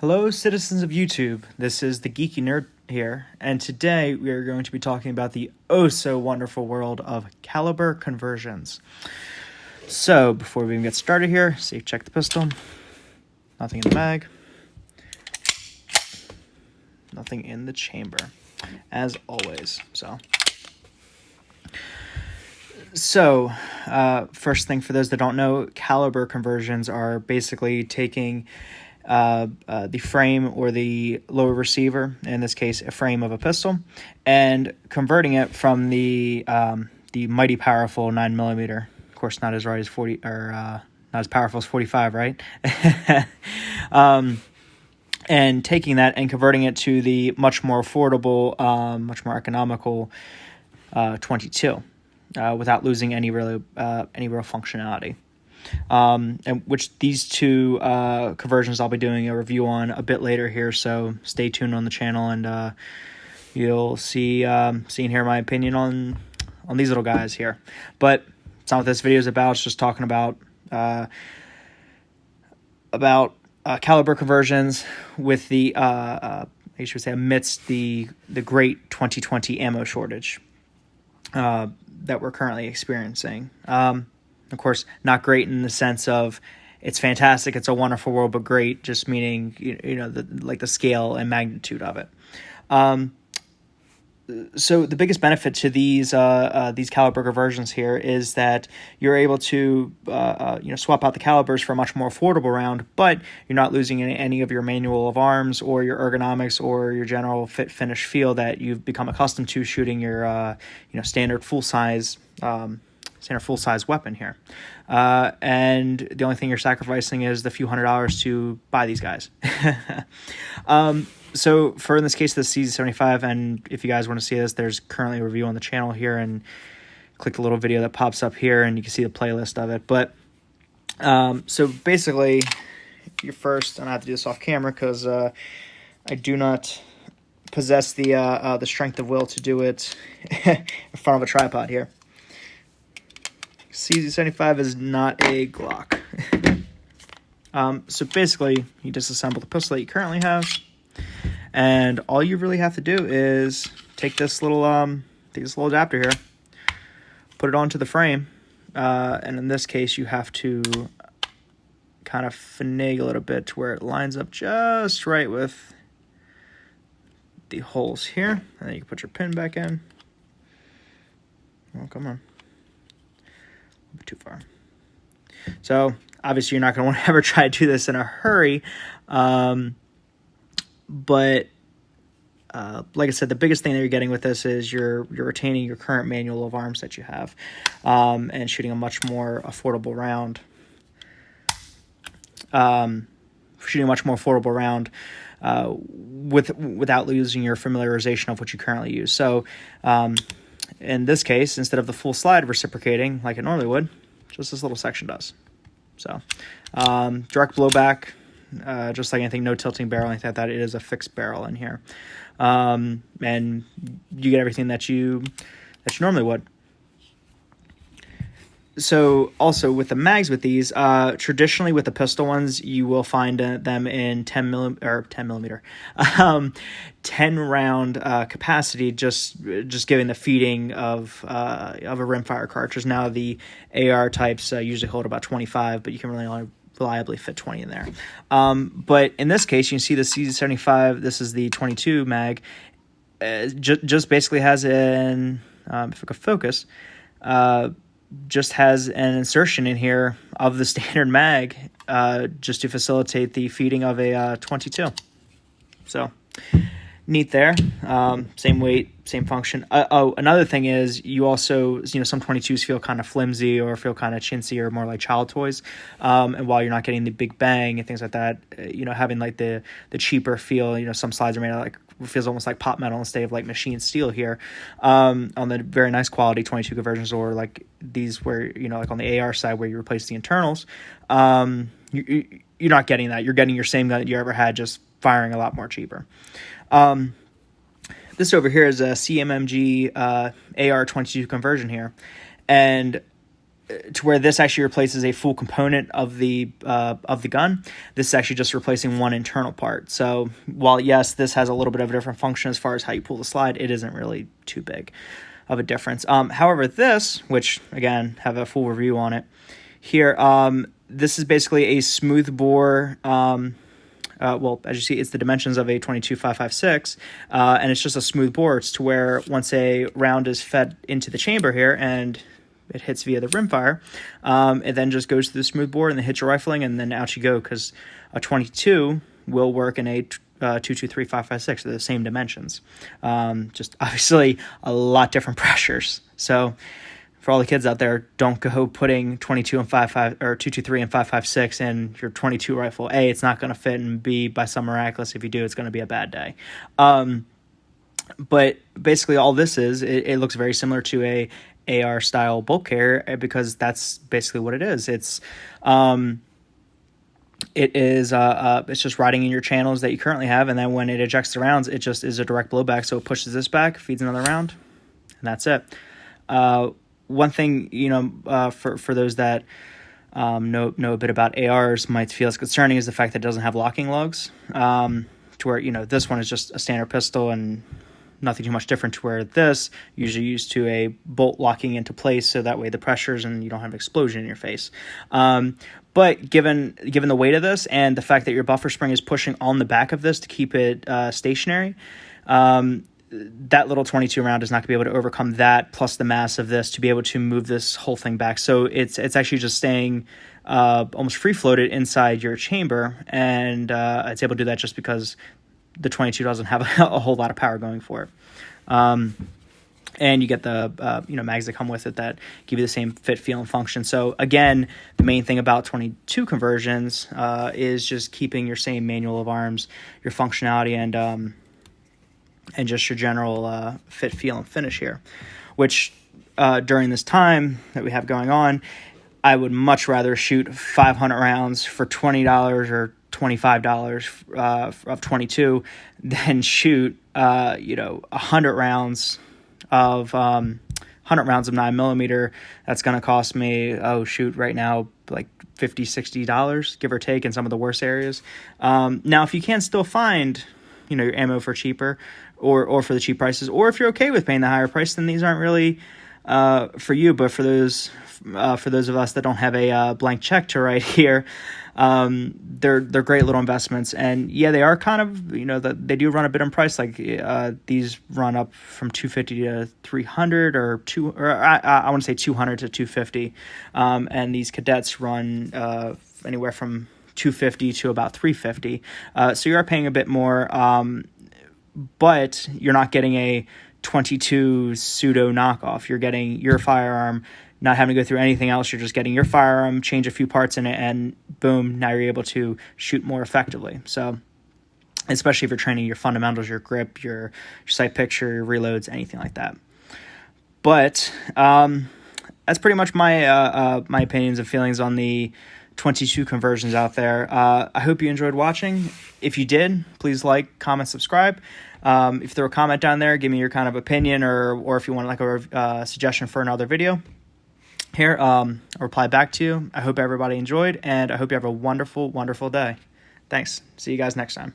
Hello, citizens of YouTube. This is the Geeky Nerd here, and today we are going to be talking about the oh-so-wonderful world of caliber conversions. So, before we even get started here, safe check the pistol. Nothing in the mag. Nothing in the chamber, as always. So, first thing for those that don't know, caliber conversions are basically taking the frame or the lower receiver, in this case a frame of a pistol, and converting it from the mighty powerful 9mm. Of course, not as right as 40 or not as powerful as 45, right? And taking that and converting it to the much more affordable, much more economical 22, without losing any real functionality. And which these two conversions I'll be doing a review on a bit later here, so stay tuned on the channel, and you'll see and hear my opinion on these little guys here. But it's not what this video is about. It's just talking about caliber conversions with the I should say amidst the great 2020 ammo shortage that we're currently experiencing. Of course, not great in the sense of it's fantastic, it's a wonderful world, but great just meaning the scale and magnitude of it. So the biggest benefit to these caliber conversions here is that you're able to swap out the calibers for a much more affordable round, but you're not losing any of your manual of arms or your ergonomics or your general fit finish feel that you've become accustomed to shooting your standard full size weapon here. And the only thing you're sacrificing is the few $100s to buy these guys. So in this case, the CZ75, and if you guys want to see this, there's currently a review on the channel here, and click the little video that pops up here and you can see the playlist of it. But so basically, you're first, and I have to do this off camera because I do not possess the strength of will to do it in front of a tripod here. CZ75 is not a Glock. So basically, you disassemble the pistol that you currently have, and all you really have to do is take this little adapter here, put it onto the frame, and in this case, you have to kind of finagle it a bit to where it lines up just right with the holes here, and then you can put your pin back in. Oh, come on. Bit too far. So obviously you're not going to want to ever try to do this in a hurry, but like I said, the biggest thing that you're getting with this is you're retaining your current manual of arms that you have, and shooting a much more affordable round. Without losing your familiarization of what you currently use. So in this case, instead of the full slide reciprocating like it normally would, just this little section does. So direct blowback, just like anything, no tilting barrel, anything like that. It is a fixed barrel in here, and you get everything that you normally would. So also with the mags with these, traditionally with the pistol ones, you will find them in 10 round capacity, just giving the feeding of a rimfire cartridge. Now the AR types usually hold about 25, but you can really only reliably fit 20 in there. But in this case, you can see the CZ75. This is the 22 mag. Just basically has an if I could focus. Just has an insertion in here of the standard mag, just to facilitate the feeding of a 22. So neat there. Same weight, same function. Another thing is you also, some 22s feel kind of flimsy or feel kind of chintzy or more like child toys. And while you're not getting the big bang and things like that, having like the cheaper feel, some slides are made out feels almost like pop metal instead of like machined steel here, on the very nice quality 22 conversions, or like these where, like on the AR side where you replace the internals, you're not getting that. You're getting your same gun that you ever had, just firing a lot more cheaper. This over here is a CMMG AR-22 conversion here, and to where this actually replaces a full component of the gun. This is actually just replacing one internal part. So while yes, this has a little bit of a different function as far as how you pull the slide, it isn't really too big of a difference. However, this, which again have a full review on it here, this is basically a smooth bore. Well, as you see, it's the dimensions of a 22.556, and it's just a smooth bore. It's to where once a round is fed into the chamber here and it hits via the rimfire, it then just goes through the smooth bore and then hits your rifling, and then out you go, because a 22 will work in a 223.556. They're the same dimensions, just obviously a lot different pressures. So for all the kids out there, don't go putting 22 and 5.5 or 223 and 5.56 in your 22 rifle. A, it's not going to fit, and B, by some miraculous, if you do, it's going to be a bad day. But basically, all this is, it looks very similar to a AR style bolt carrier, because that's basically what it is. It's just riding in your channels that you currently have, and then when it ejects the rounds, it just is a direct blowback. So it pushes this back, feeds another round, and that's it. One thing, for those that know a bit about ARs might feel as concerning is the fact that it doesn't have locking lugs, to where, this one is just a standard pistol and nothing too much different, to where this usually used to a bolt locking into place, so that way the pressures and you don't have an explosion in your face. But given the weight of this and the fact that your buffer spring is pushing on the back of this to keep it stationary, that little 22 round is not going to be able to overcome that, plus the mass of this to be able to move this whole thing back. So it's actually just staying almost free floated inside your chamber, and it's able to do that just because the 22 doesn't have a whole lot of power going for it. And you get the mags that come with it that give you the same fit, feel, and function. So again, the main thing about 22 conversions is just keeping your same manual of arms, your functionality, and just your general fit, feel, and finish here. Which during this time that we have going on, I would much rather shoot 500 rounds for $20 or $25 of 22 than shoot 100 rounds of 9mm. That's going to cost me right now like $50-$60, give or take, in some of the worse areas. Now if you can still find your ammo for cheaper, or for the cheap prices, or if you're okay with paying the higher price, then these aren't really for you. But for those of us that don't have a blank check to write here, they're great little investments. And yeah, they are kind of, they do run a bit in price. Like these run up from $250 to $300, I want to say $200 to $250. And these cadets run anywhere from $250 to about $350. So you are paying a bit more, but you're not getting a 22 pseudo knockoff. You're getting your firearm, not having to go through anything else. You're just getting your firearm, change a few parts in it, and boom, now you're able to shoot more effectively. So especially if you're training your fundamentals, your grip, your sight picture, your reloads, anything like that. But that's pretty much my my opinions and feelings on the 22 conversions out there. I hope you enjoyed watching. If you did, please like, comment, subscribe. If there were a comment down there, give me your kind of opinion, or if you want like a suggestion for another video here, I'll reply back to you. I hope everybody enjoyed, and I hope you have a wonderful, wonderful day. Thanks. See you guys next time.